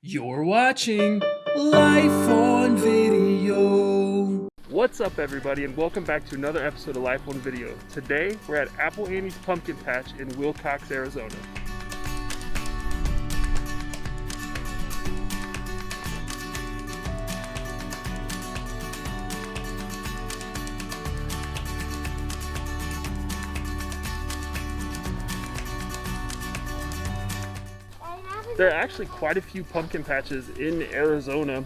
You're watching Life on Video. What's up, everybody, and welcome back to another episode of Life on Video. Today, we're at Apple Annie's Pumpkin Patch in Willcox, Arizona. There are actually quite a few pumpkin patches in Arizona,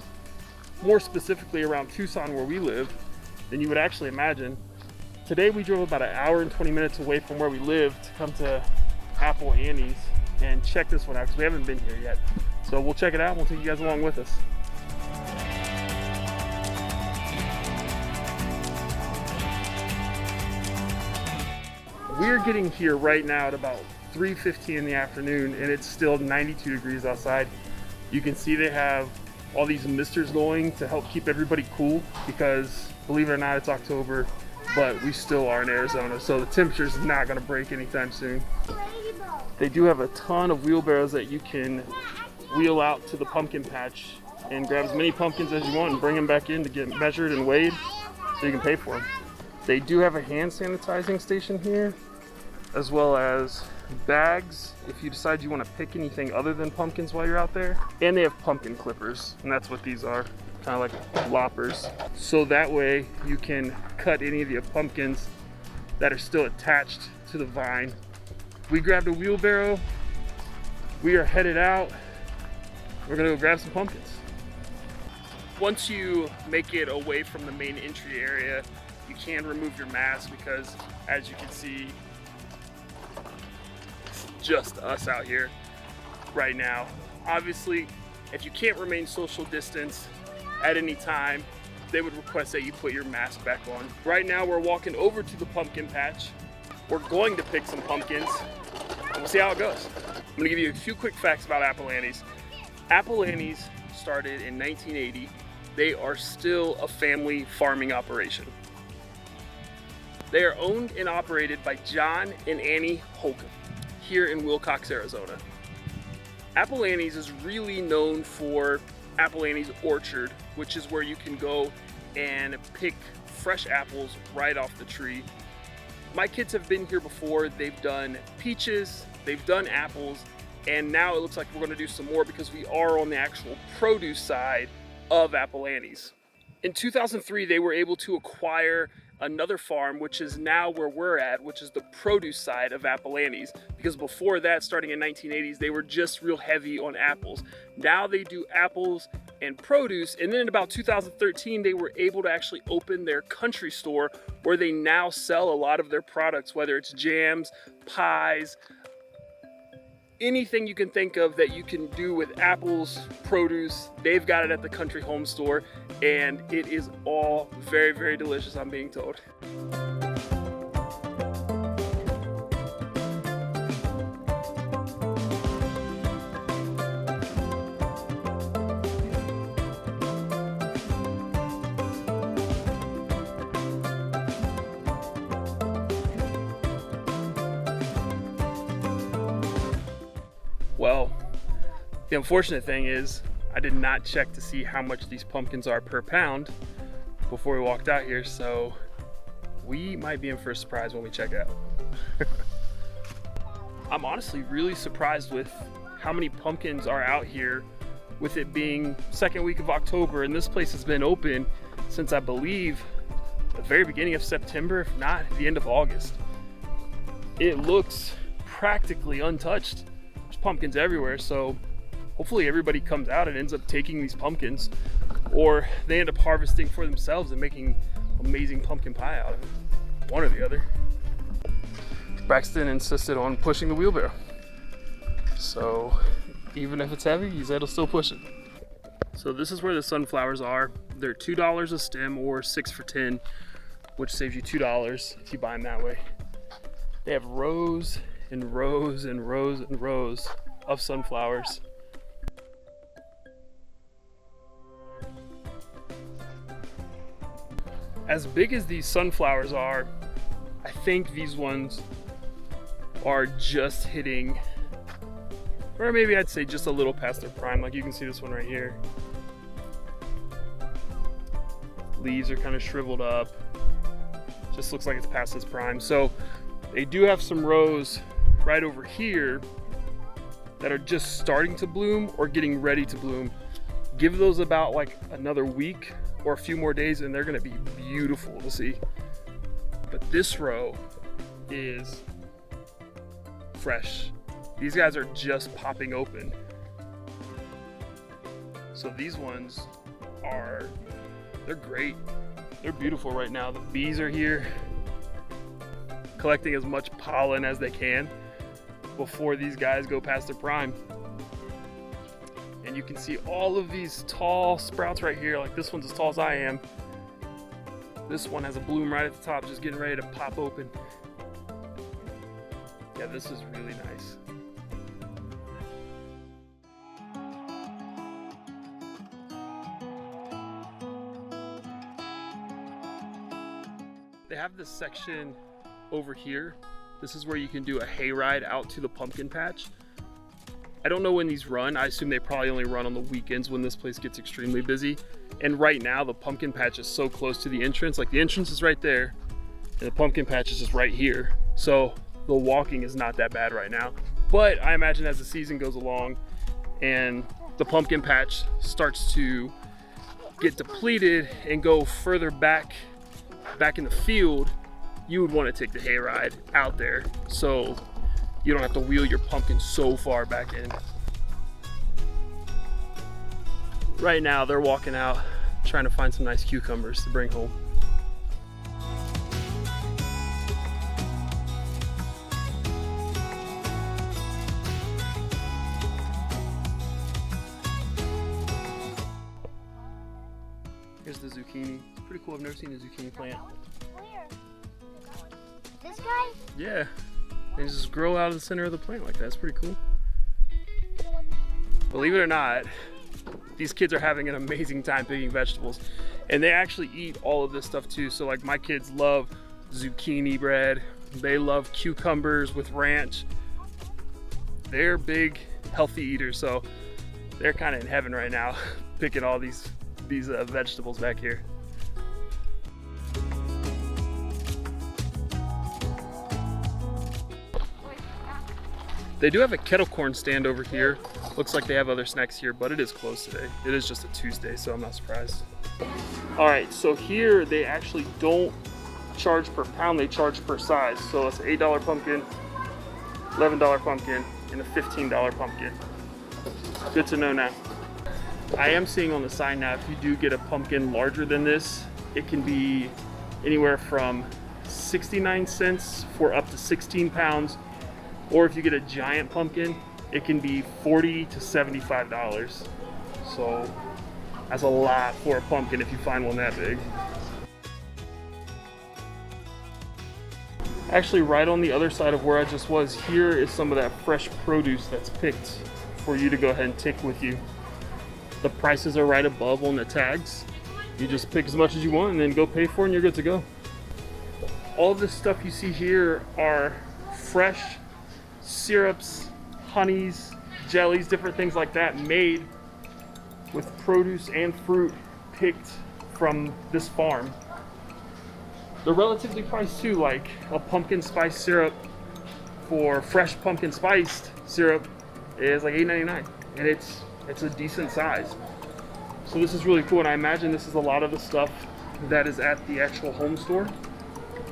more specifically around Tucson where we live, than you would actually imagine. Today we drove about an hour and 20 minutes away from where we live to come to Apple Annie's and check this one out because we haven't been here yet. So we'll check it out and we'll take you guys along with us. We're getting here right now at about 3:15 in the afternoon and it's still 92 degrees outside. You can see they have all these misters going to help keep everybody cool because, believe it or not, it's October, but we still are in Arizona, so the temperature's not going to break anytime soon. They do have a ton of wheelbarrows that you can wheel out to the pumpkin patch and grab as many pumpkins as you want and bring them back in to get measured and weighed so you can pay for them. They do have a hand sanitizing station here, as well as bags if you decide you want to pick anything other than pumpkins while you're out there. And they have pumpkin clippers, and that's what these are, kind of like loppers. So that way you can cut any of the pumpkins that are still attached to the vine. We grabbed a wheelbarrow. We are headed out. We're gonna go grab some pumpkins. Once you make it away from the main entry area, you can remove your mask because, as you can see, it's just us out here right now. Obviously, if you can't remain social distance at any time, they would request that you put your mask back on. Right now, we're walking over to the pumpkin patch. We're going to pick some pumpkins, and we'll see how it goes. I'm gonna give you a few quick facts about Apple Annie's. Apple Annie's started in 1980. They are still a family farming operation. They are owned and operated by John and Annie Holcomb here in Willcox, Arizona. Apple Annie's is really known for Apple Annie's Orchard, which is where you can go and pick fresh apples right off the tree. My kids have been here before. They've done peaches, they've done apples, and now it looks like we're gonna do some more because we are on the actual produce side of Apple Annie's. In 2003, they were able to acquire another farm, which is now where we're at, which is the produce side of Apple Annie's. Because before that, starting in 1980s, they were just real heavy on apples. Now they do apples and produce. And then in about 2013, they were able to actually open their country store where they now sell a lot of their products, whether it's jams, pies, anything you can think of that you can do with apples, produce, they've got it at the country home store, and it is all very, very delicious, I'm being told. Well, the unfortunate thing is I did not check to see how much these pumpkins are per pound before we walked out here, so we might be in for a surprise when we check it out. I'm honestly really surprised with how many pumpkins are out here, with it being second week of October, and this place has been open since, I believe, the very beginning of September, if not the end of August. It looks practically untouched. Pumpkins everywhere, so hopefully everybody comes out and ends up taking these pumpkins, or they end up harvesting for themselves and making amazing pumpkin pie out of it. One or the other. Braxton insisted on pushing the wheelbarrow, so even if it's heavy, he said he'll still push it. So this is where the sunflowers are. They're $2 a stem or 6 for 10, which saves you $2 if you buy them that way. They have rows and rows and rows and rows of sunflowers. As big as these sunflowers are, I think these ones are just hitting or maybe I'd say just a little past their prime. Like you can see this one right here. Leaves are kind of shriveled up. Just looks like it's past its prime. So they do have some rows right over here that are just starting to bloom or getting ready to bloom. Give those about like another week or a few more days and they're gonna be beautiful to see. But this row is fresh. These guys are just popping open. So these ones they're great. They're beautiful right now. The bees are here collecting as much pollen as they can before these guys go past their prime. And you can see all of these tall sprouts right here. Like this one's as tall as I am. This one has a bloom right at the top, just getting ready to pop open. Yeah, this is really nice. They have this section over here. This is where you can do a hayride out to the pumpkin patch. I don't know when these run. I assume they probably only run on the weekends when this place gets extremely busy. And right now the pumpkin patch is so close to the entrance. Like the entrance is right there and the pumpkin patch is just right here. So the walking is not that bad right now. But I imagine as the season goes along and the pumpkin patch starts to get depleted and go further back in the field, you would want to take the hayride out there so you don't have to wheel your pumpkin so far back in. Right now they're walking out trying to find some nice cucumbers to bring home. Here's the zucchini. It's pretty cool. I've never seen a zucchini plant. Where? This guy? Yeah. They just grow out of the center of the plant like that. It's pretty cool. Believe it or not, these kids are having an amazing time picking vegetables. And they actually eat all of this stuff too. So like my kids love zucchini bread. They love cucumbers with ranch. They're big, healthy eaters. So they're kind of in heaven right now, picking all these vegetables back here. They do have a kettle corn stand over here. Looks like they have other snacks here, but it is closed today. It is just a Tuesday, so I'm not surprised. All right, so here they actually don't charge per pound, they charge per size. So it's an $8 pumpkin, $11 pumpkin, and a $15 pumpkin. Good to know now. I am seeing on the sign now, if you do get a pumpkin larger than this, it can be anywhere from 69 cents for up to 16 pounds. Or if you get a giant pumpkin, it can be $40 to $75. So that's a lot for a pumpkin if you find one that big. Actually, right on the other side of where I just was, here is some of that fresh produce that's picked for you to go ahead and take with you. The prices are right above on the tags. You just pick as much as you want and then go pay for it and you're good to go. All of this stuff you see here are fresh syrups, honeys, jellies, different things like that made with produce and fruit picked from this farm. They're relatively priced too, like a pumpkin spice syrup for fresh pumpkin spiced syrup is like $8.99 and it's a decent size. So this is really cool, and I imagine this is a lot of the stuff that is at the actual home store,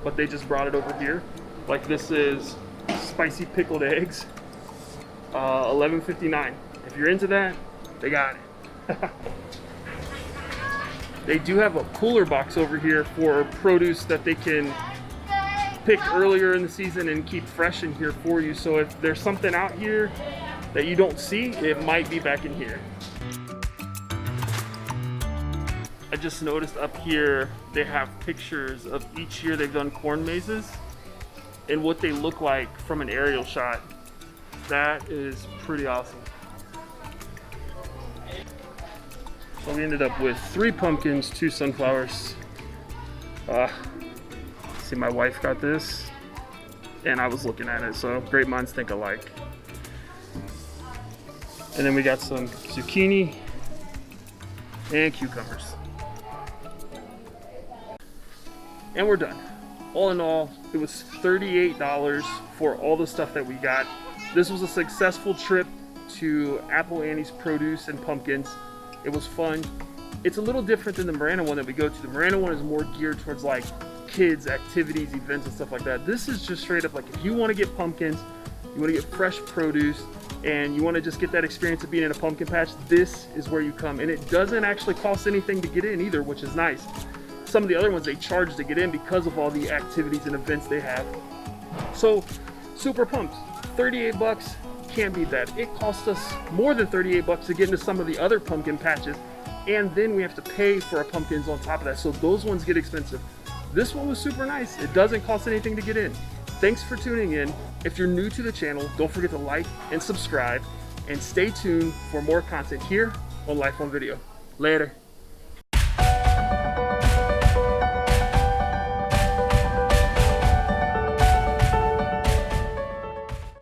but they just brought it over here. Like this is spicy pickled eggs, $11.59. If you're into that, they got it. They do have a cooler box over here for produce that they can pick earlier in the season and keep fresh in here for you. So if there's something out here that you don't see, it might be back in here. I just noticed up here they have pictures of each year they've done corn mazes and what they look like from an aerial shot. That is pretty awesome. So we ended up with 3 pumpkins, 2 sunflowers. See, my wife got this and I was looking at it, so great minds think alike. And then we got some zucchini and cucumbers. And we're done. All in all, it was $38 for all the stuff that we got. This was a successful trip to Apple Annie's Produce and Pumpkins. It was fun. It's a little different than the Marana one that we go to. The Marana one is more geared towards like kids, activities, events, and stuff like that. This is just straight up like if you want to get pumpkins, you want to get fresh produce, and you want to just get that experience of being in a pumpkin patch, this is where you come. And it doesn't actually cost anything to get in either, which is nice. Some of the other ones they charge to get in because of all the activities and events they have. So super pumped. 38 bucks, can't beat that. It cost us more than 38 bucks to get into some of the other pumpkin patches, and then we have to pay for our pumpkins on top of that, so those ones get expensive. This one was super nice. It doesn't cost anything to get in. Thanks for tuning in. If you're new to the channel, don't forget to like and subscribe, and stay tuned for more content here on Life on Video. Later.